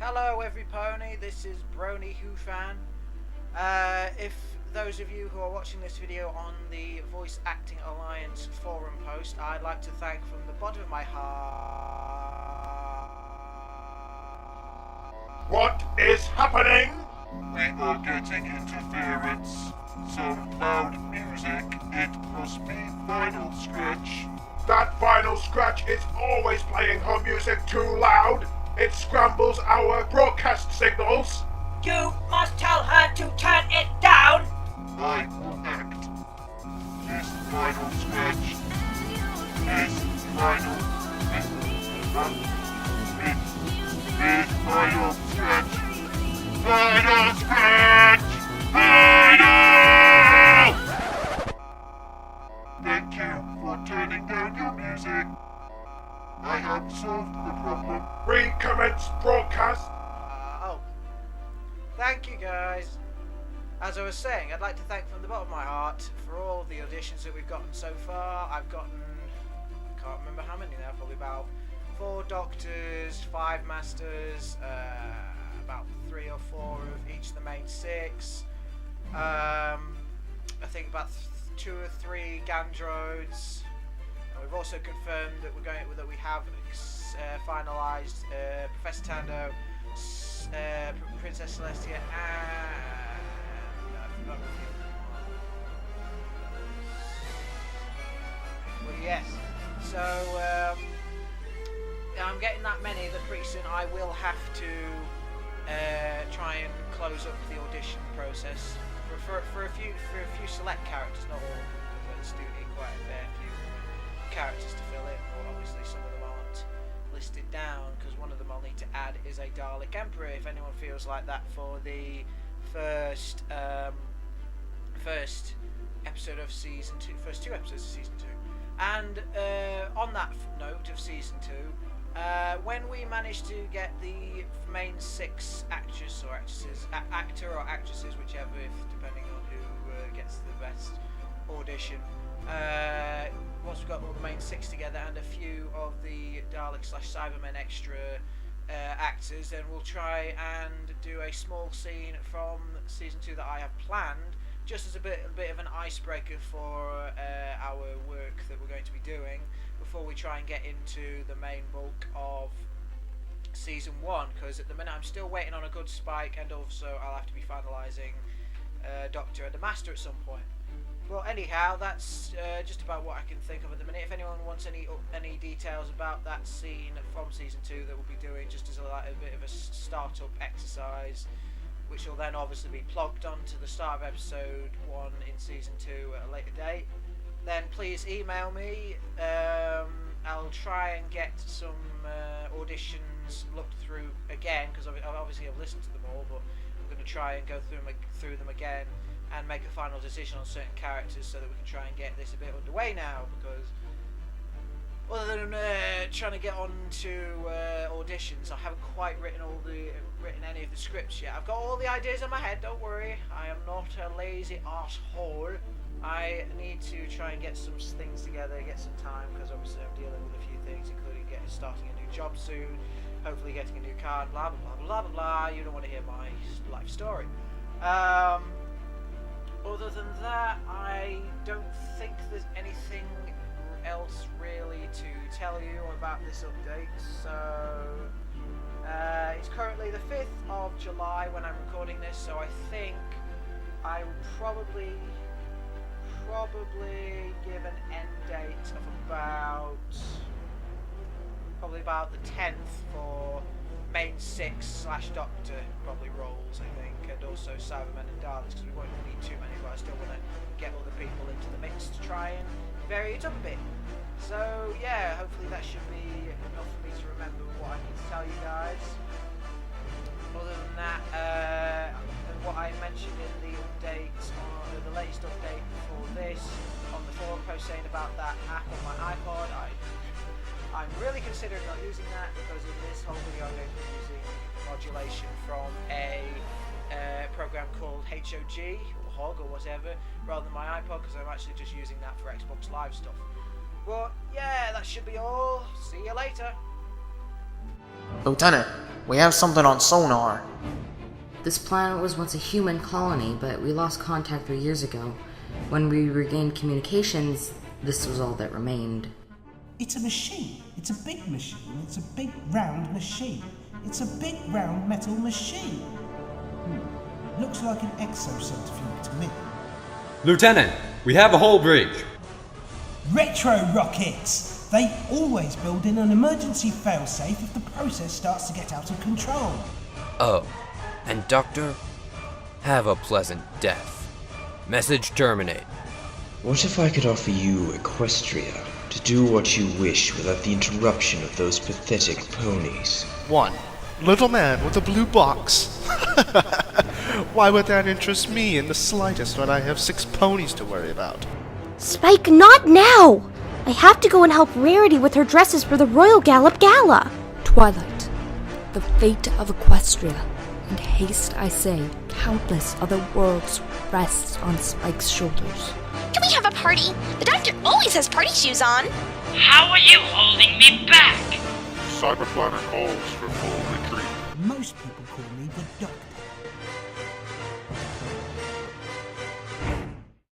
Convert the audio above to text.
Hello everypony, this is Brony Whofan. If those of you who are watching this video on the Voice Acting Alliance forum post, I'd like to thank from the bottom of my heart. What is happening? We are getting interference. Some loud music. It must be Vinyl Scratch. That Vinyl Scratch is always playing her music too loud. It scrambles our broadcast signals. You must tell her to turn it down! I will act. This Vinyl Scratch. This Vinyl. This Vinyl Scratch. Vinyl Scratch! Vinyl! Thank you for turning down your music. I have solved the problem. Recommence broadcast. Thank you guys. As I was saying, I'd like to thank from the bottom of my heart for all the auditions that we've gotten so far. I've gotten, I can't remember how many now, probably about 4 doctors, 5 masters, about 3 or 4 of each of the main 6. I think about 2 or 3 Gandroids. And we've also confirmed that we have finalised Professor Tando, Princess Celestia, and I forgot well, yes. So I'm getting that many that pretty soon I will have to try and close up the audition process for a few select characters, not all, because there's still quite a fair few characters to fill in, or obviously some of them aren't listed down, because one of them I'll need to add is a Dalek Emperor, if anyone feels like that, for the first episode of season 2, first 2 episodes of season 2. And on that note of season 2, when we manage to get the main 6 actors or actresses, actor or actresses, whichever, depending on who gets the best audition, once we've got all the main 6 together and a few of the Dalek/Cybermen extra actors, then we'll try and do a small scene from season 2 that I have planned, just as a bit of an icebreaker for our work that we're going to be doing before we try and get into the main bulk of season 1, because at the minute I'm still waiting on a good spike, and also I'll have to be finalising Doctor and the Master at some point. Well, anyhow, that's just about what I can think of at the minute. If anyone wants any details about that scene from season 2 that we'll be doing, just as a bit of a start-up exercise, which will then obviously be plugged onto the start of episode 1 in season 2 at a later date, then please email me. I'll try and get some auditions looked through again, because obviously I've listened to them all, but I'm going to try and go through them again and make a final decision on certain characters so that we can try and get this a bit underway now, because other than trying to get on to auditions, I haven't quite written any of the scripts yet. I've got all the ideas in my head, don't worry. I am not a lazy arse-hole. I need to try and get some things together, get some time, because obviously I'm dealing with a few things, including starting a new job soon, hopefully getting a new car, and blah blah blah blah blah blah. You don't want to hear my life story. Other than that, I don't think there's anything else really to tell you about this update. So it's currently the 5th of July when I'm recording this, so I think I will probably give an end date of about the 10th for main 6/Doctor probably roles, I think, and also Cybermen and Daleks, because we won't need too many, but I still want to get other people into the mix to try and vary it up a bit. So yeah, hopefully that should be enough for me to remember what I need to tell you guys. Other than that, what I mentioned in the update, the latest update for this, on the forum post saying about that app on my iPod, I'm really considering not using that, because in this whole video I'm going to be using modulation from a program called HOG, or HOG, or whatever, rather than my iPod, because I'm actually just using that for Xbox Live stuff. But yeah, that should be all. See you later. Lieutenant, We have something on sonar. This planet was once a human colony, but we lost contact 3 years ago. When we regained communications, this was all that remained. It's a machine. It's a big machine. It's a big round machine. It's a big round metal machine. Looks like an exocentrifuge to me. Lieutenant, we have a hull breach. Retro rockets! They always build in an emergency failsafe if the process starts to get out of control. Oh, and Doctor, have a pleasant death. Message terminate. What if I could offer you Equestria to do what you wish without the interruption of those pathetic ponies? 1. Little man with a blue box. Why would that interest me in the slightest when I have 6 ponies to worry about? Spike, not now! I have to go and help Rarity with her dresses for the Royal Gallop Gala. Twilight, the fate of Equestria, and haste, I say, countless other worlds rests on Spike's shoulders. Can we have a party? The doctor always has party shoes on. How are you holding me back? Cyberplanet calls for full retreat. Most people call me the Doctor.